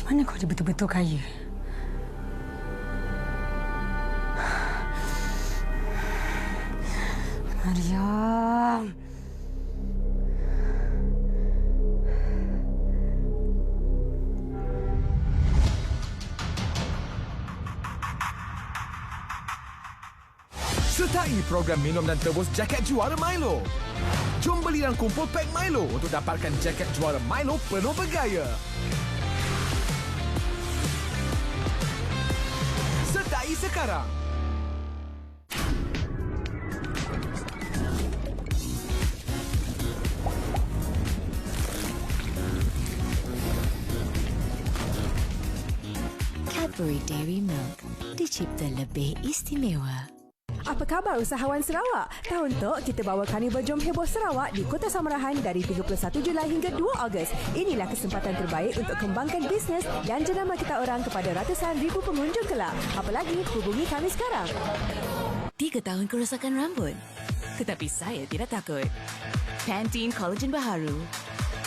mana kau dia betul-betul kaya? Mariam. Sertai program minum dan tebus jaket juara Milo. Jom beli dan kumpul pack Milo untuk dapatkan jaket juara Milo penuh bergaya. Sertai sekarang. Cadbury Dairy Milk dicipta lebih istimewa. Apa khabar usahawan Sarawak? Tahun tok kita bawa Karnival Jom Heboh Sarawak di Kota Samarahan dari 31 Julai hingga 2 Ogos. Inilah kesempatan terbaik untuk kembangkan bisnes dan jenama kita orang kepada ratusan ribu pengunjung kelak. Apa lagi, hubungi kami sekarang. 3 tahun kerosakan rambut. Tetapi saya tidak takut. Pantene Collagen Baharu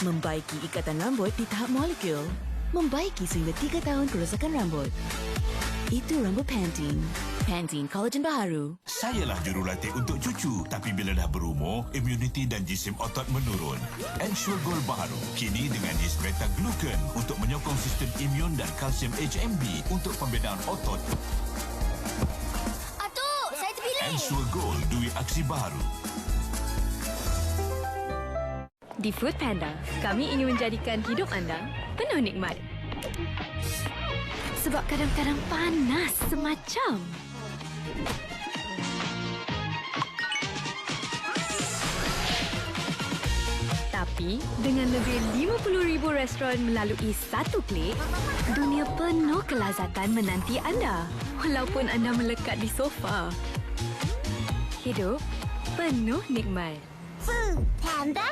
membaiki ikatan rambut di tahap molekul. Membaiki sehingga 3 tahun kerosakan rambut. Itu rambut Pantene. Pantene Collagen Baharu. Sayalah jurulatih untuk cucu, tapi bila dah berumur, imuniti dan jisim otot menurun. Ensure Gold Baharu kini dengan yeast beta-glucan untuk menyokong sistem imun dan kalsium HMB untuk pembinaan otot. Atuk, saya terpilih. Ensure Gold, duit aksi baru. Di Food Panda, kami ingin menjadikan hidup anda penuh nikmat. Sebab kadang-kadang panas semacam. Tapi, dengan lebih 50,000 restoran melalui satu klik, dunia penuh kelazatan menanti anda. Walaupun anda melekat di sofa. Hidup penuh nikmat. Food Panda.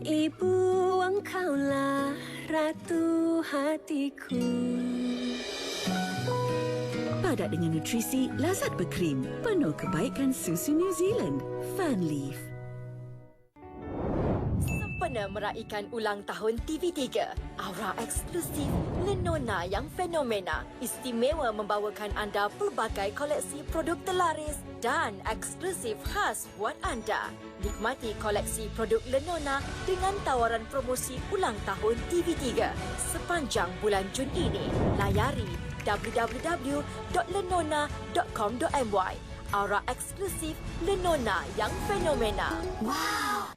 Ibu, engkaulah ratu hatiku. Padat dengan nutrisi, lazat berkrim, penuh kebaikan susu New Zealand. Funleaf. Sempena meraihkan ulang tahun TV3, aura eksklusif Lenona yang fenomena istimewa membawakan anda pelbagai koleksi produk terlaris dan eksklusif khas buat anda. Nikmati koleksi produk Lenona dengan tawaran promosi ulang tahun TV3 sepanjang bulan Jun ini. Layari www.lenona.com.my. Aura eksklusif Lenona yang fenomena. Wow.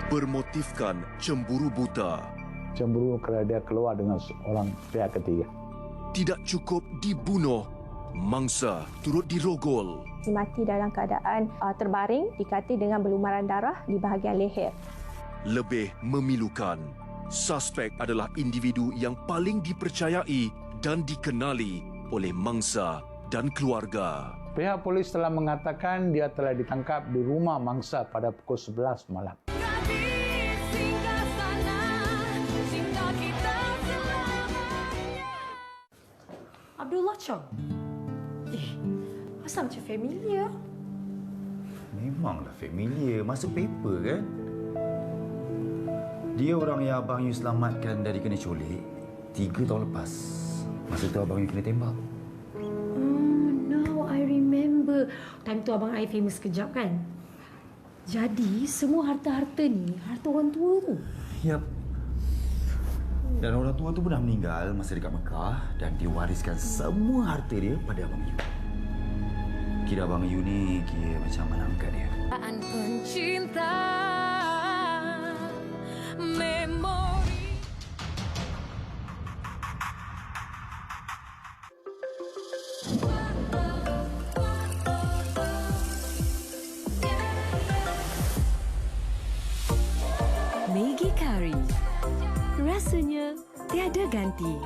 Bermotifkan cemburu buta. Cemburu kerana dia keluar dengan orang pihak ketiga. Tidak cukup dibunuh, mangsa turut dirogol. Mati dalam keadaan terbaring, dikati dengan berlumuran darah di bahagian leher. Lebih memilukan, suspek adalah individu yang paling dipercayai dan dikenali oleh mangsa dan keluarga. Pihak polis telah mengatakan dia telah ditangkap di rumah mangsa pada pukul 11 malam. Abdullah Chong. Asal macam familiar. Memanglah familiar. Masuk paper kan? Dia orang yang Abang Yu selamatkan dari kena culik 3 tahun lepas. Masa tu Abang Yu kena tembak. Now I remember. Time tu Abang I famous kejap kan? Jadi semua harta-harta ni, harta orang tua tu. Yap. Dan orang tua tu pun dah meninggal masa dekat Mekah dan dia wariskan semua harta dia pada Abang Yu. Kira Abang Yu ni kira macam anak angkat dia. Pencinta memori. Maggi Curry. Rasanya tiada ganti.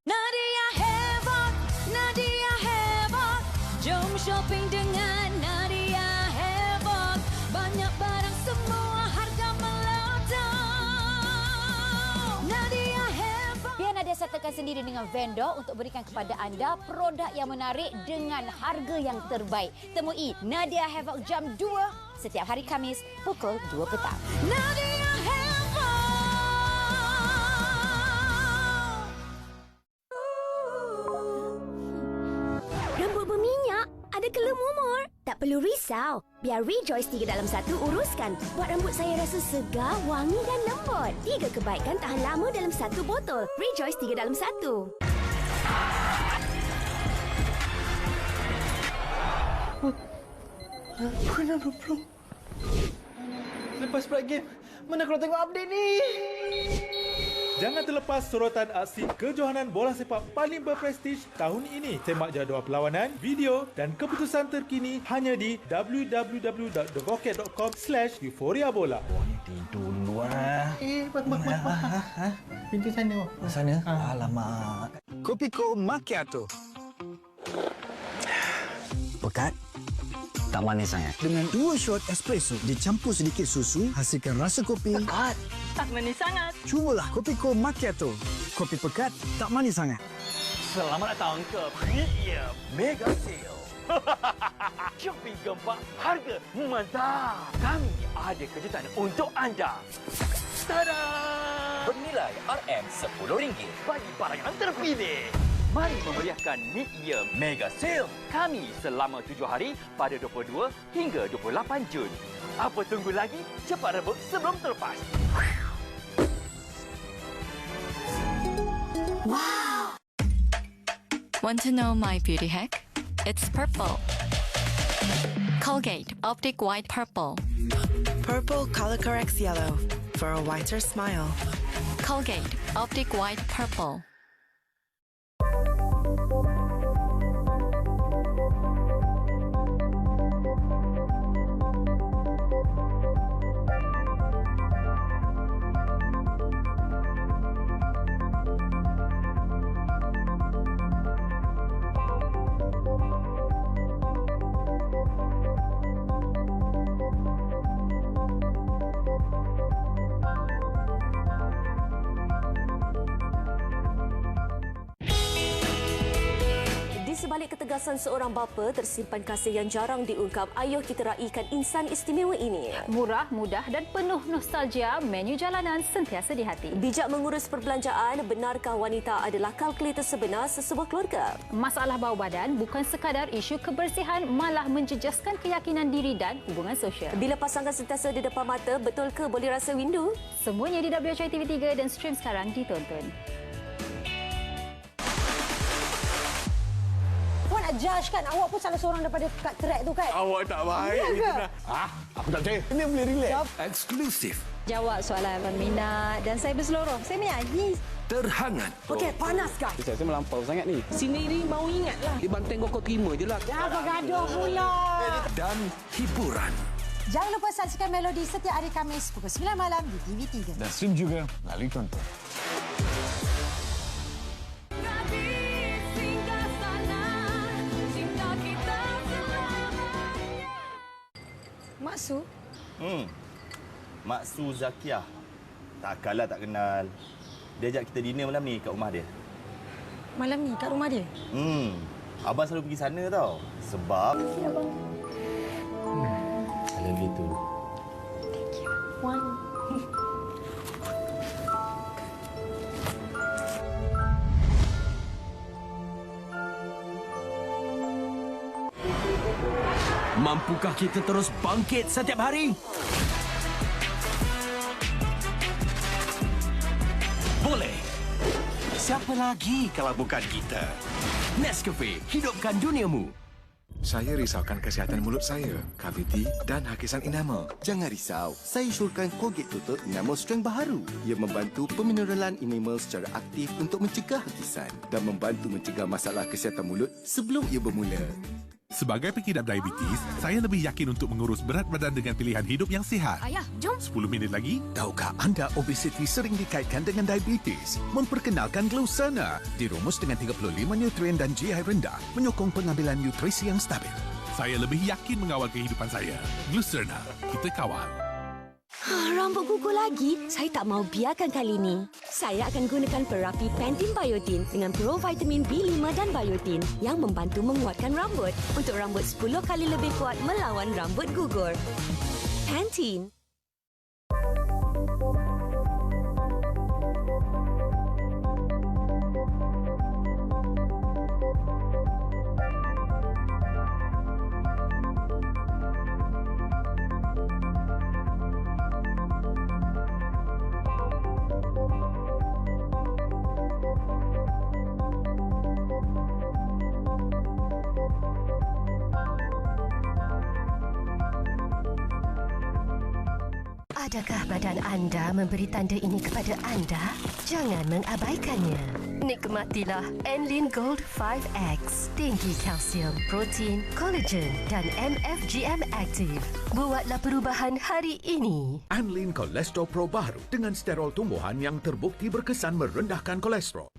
Nadia hebat, Nadia hebat. Jom shopping dengan Nadia hebat. Banyak barang semua harga melejit. Nadia hebat. Biar Nadia sertakan sendiri dengan vendor untuk berikan kepada anda produk yang menarik dengan harga yang terbaik. Temui Nadia Havoc jam 2 setiap hari Khamis pukul 2 petang. Nadia hebat. Rambut berminyak? Ada kelam umur? Tak perlu risau. Biar Rejoice 3 dalam 1 uruskan. Buat rambut saya rasa segar, wangi dan lembut. 3 kebaikan tahan lama dalam 1 botol. Rejoice 3 dalam 1. Kenapa belum? Lepas pula game, mana korang tengok update ni? Jangan terlepas sorotan aksi kejohanan bola sepak paling berprestij tahun ini. Semak jadual perlawanan, video dan keputusan terkini hanya di www.therocket.com/euphoria bola. Tidur dulu lah. Pintu sana. Sana? Alamak. Kopiko Macchiato. Pekat? Tak manis sangat. Dengan 2 shot espresso dicampur sedikit susu, hasilkan rasa kopi. Pekat. Tak manis sangat. Cubalah Kopiko Macchiato. Kopi pekat, tak manis sangat. Selamat datang ke Mid-Year Mega Sale. Shopping gempak, harga mantap. Kami ada kejutan untuk anda. Tada! Bernilai RM10 bagi barang yang terpilih. Mari memeriahkan Mid-Year Mega Sale kami selama 7 hari pada 22 hingga 28 Jun. Apa tunggu lagi? Cepat rebut sebelum terlepas. Wow! Want to know my beauty hack? It's purple. Colgate Optic White Purple. Purple color corrects yellow for a whiter smile. Colgate Optic White Purple. Sebalik ketegasan seorang bapa, tersimpan kasih yang jarang diungkap. Ayuh kita raikan insan istimewa ini. Murah, mudah dan penuh nostalgia, menu jalanan sentiasa di hati. Bijak mengurus perbelanjaan, benarkah wanita adalah kalkulator sebenar sesebuah keluarga? Masalah bau badan bukan sekadar isu kebersihan, malah menjejaskan keyakinan diri dan hubungan sosial. Bila pasangan sentiasa di depan mata, betul ke boleh rasa rindu? Semuanya di WHI TV3 dan stream sekarang ditonton. Nak judge kan? Awak pun salah seorang daripada kat track tu kan? Awak tak baik. Ya ke? Aku tak percaya. Ini boleh relax. Eksklusif. Jawab soalan minat dan saya berseluruh. Saya menyanyi. Terhangat. Okey, panas kan? Saya melampau sangat ni. Sendiri mau ingatlah. Di banteng kau terima je lah. Jangan gaduh pula. Dan hiburan. Jangan lupa saksikan Melodi setiap hari Khamis pukul 9 malam di TV3. Dan stream juga melalui tonton. Mak Su? Mak Su Zakiah. Takkanlah tak kenal. Dia ajak kita dinner malam ni kat rumah dia. Malam ni kat rumah dia? Abang selalu pergi sana tau. Sebab... Ya, Abang. I love you too. Thank you. One. Mampukah kita terus bangkit setiap hari? Boleh. Siapa lagi kalau bukan kita? Nescafe, hidupkan duniamu. Saya risaukan kesihatan mulut saya, kaviti dan hakisan enamel. Jangan risau, saya syorkan Colgate Total Enamel Strength baharu. Ia membantu pemineralan enamel secara aktif untuk mencegah hakisan dan membantu mencegah masalah kesihatan mulut sebelum ia bermula. Sebagai pengidap diabetes, saya lebih yakin untuk mengurus berat badan dengan pilihan hidup yang sihat. Ayah, jom. 10 minit lagi. Tahukah anda obesiti sering dikaitkan dengan diabetes? Memperkenalkan Glucerna. Dirumus dengan 35 nutrien dan GI rendah, menyokong pengambilan nutrisi yang stabil. Saya lebih yakin mengawal kehidupan saya. Glucerna, kita kawal. Rambut gugur lagi? Saya tak mau biarkan kali ini. Saya akan gunakan perapi Pantene Biotin dengan provitamin B5 dan biotin yang membantu menguatkan rambut untuk rambut 10 kali lebih kuat melawan rambut gugur. Pantene. Adakah badan anda memberi tanda ini kepada anda? Jangan mengabaikannya. Nikmatilah Enlin Gold 5X. Tinggi kalsium, protein, kolagen dan MFGM Active. Buatlah perubahan hari ini. Enlin Cholesterol Pro baru dengan sterol tumbuhan yang terbukti berkesan merendahkan kolesterol.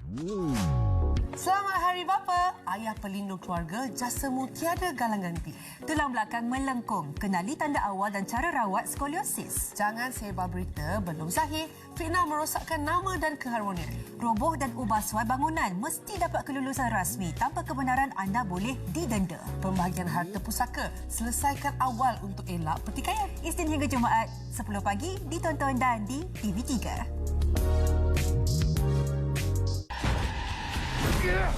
Selamat Hari Bapa. Ayah pelindung keluarga, jasamu tiada galang ganti. Tulang belakang melengkung. Kenali tanda awal dan cara rawat skoliosis. Jangan sebar berita belum sahih. Fitnah merosakkan nama dan keharmonian. Roboh dan ubah suai bangunan mesti dapat kelulusan rasmi. Tanpa kebenaran anda boleh didenda. Pembahagian harta pusaka. Selesaikan awal untuk elak pertikaian. Isnin hingga Jumaat 10 pagi ditonton dan di TV3.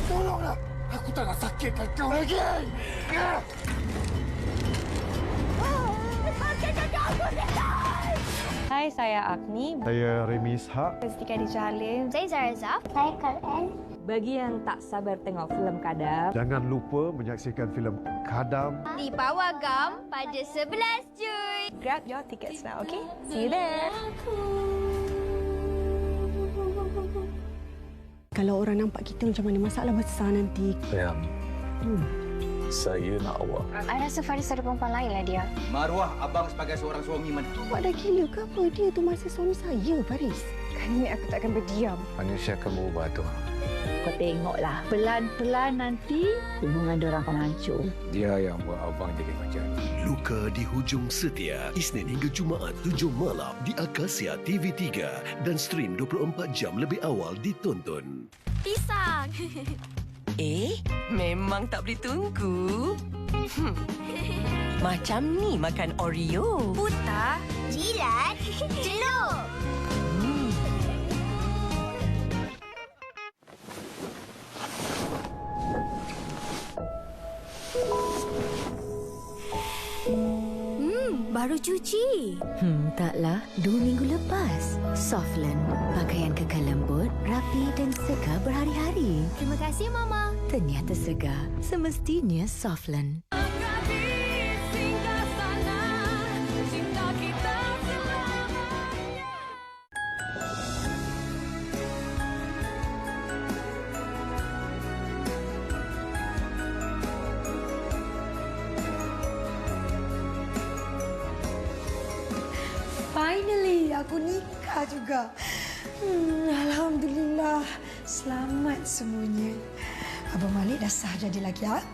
Tolonglah! Aku tak nak sakitkan kau lagi! Hai, saya Agni. Saya Remy Ishak. Setika di Charlie. Saya Zaraza. Saya Karen. Bagi yang tak sabar tengok filem Kadam, jangan lupa menyaksikan filem Kadam di Pawagam pada 11 Jun. Grab your tickets now, okay? See you there. Kalau orang nampak kita macam mana, masalah besar nanti. Sayang, saya nak awak. I rasa Faris ada perempuan lain lah dia. Maruah abang sebagai seorang suami mana? Awak dah gila ke apa? Dia tu masih suami saya, Faris. Kali ini aku tak akan berdiam. Manusia akan berubah tu. Kau tengoklah. Pelan-pelan nanti hubungan diorang akan hancur. Dia yang buat abang jadi macam ni. Luka di Hujung Setia, Isnin hingga Jumaat 7 malam di Akasia TV3 dan stream 24 jam lebih awal ditonton. Pisang. Memang tak boleh tunggu. Macam ni makan Oreo. Putar. Jilat. Celup. Baru cuci. Taklah. 2 minggu lepas. Softland. Pakaian kekal lembut, rapi dan segar berhari-hari. Terima kasih, Mama. Ternyata segar. Semestinya Softland. Finally, aku nikah juga. Alhamdulillah. Selamat semuanya. Abang Malik dah sah jadi laki aku.